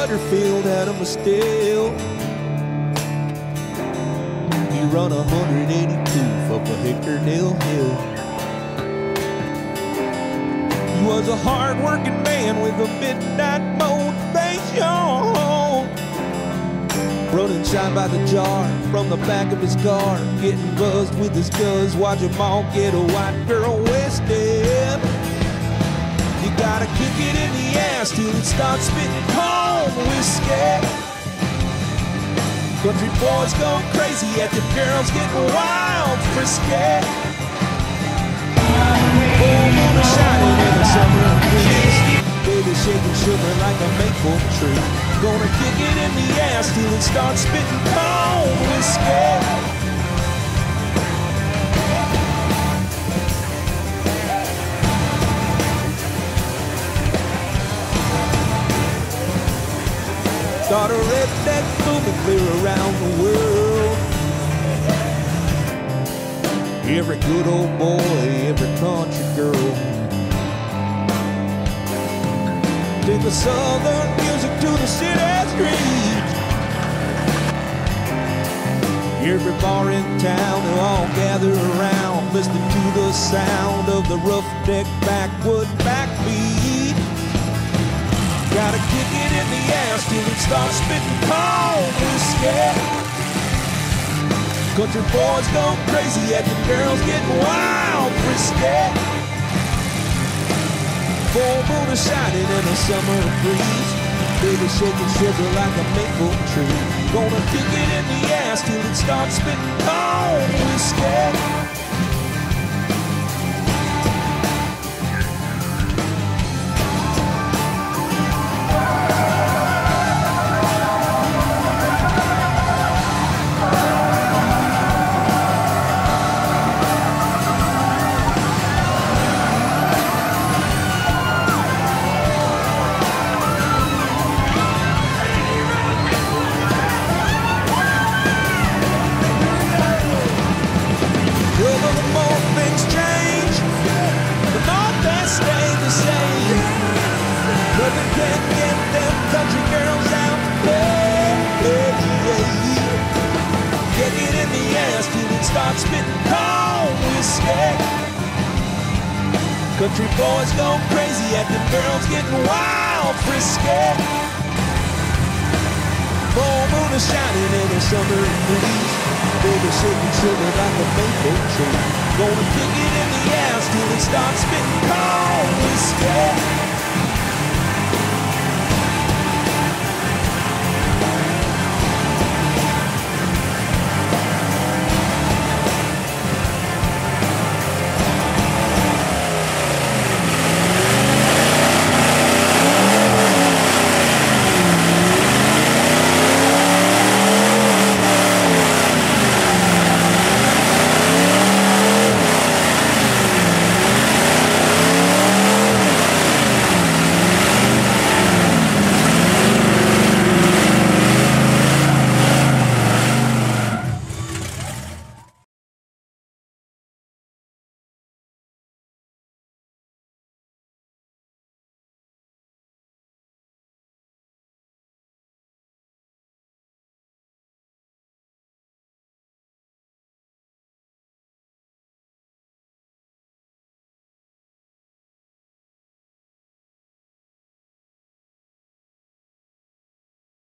Butterfield had him a still. He run 182 up a Hickernell hill. He was a hard-working man with a midnight motivation, running shine by the jar from the back of his car, getting buzzed with his cuz, watch them all get a white girl wasted. You gotta kick it in the ass till it starts spitting cold whiskey. Country boys going crazy at the girls getting wild, frisky. Full moon is shining in the summer breeze. Baby shaking sugar like a maple tree. Gonna kick it in the ass till it starts spitting cold whiskey. Got a redneck moving clear around the world. Every good old boy, every country girl. Take the southern music to the city streets. Every bar in town, they all gather around, listening to the sound of the rough-neck backwood backbeat. Gotta kick it in the ass till it starts spitting cold whiskey. Country boys go crazy at the girls getting wild, frisky. Full moon is shining in a summer breeze. Baby shaking sugar like a maple tree. Gonna kick it in the ass till it starts spitting cold whiskey. Start spitting cold whiskey. Country boys go crazy at the girls getting wild, frisky. Full moon is shining in the summer breeze. Baby shaking sugar like a maple tree. Gonna kick it in the ass till it starts spitting cold whiskey.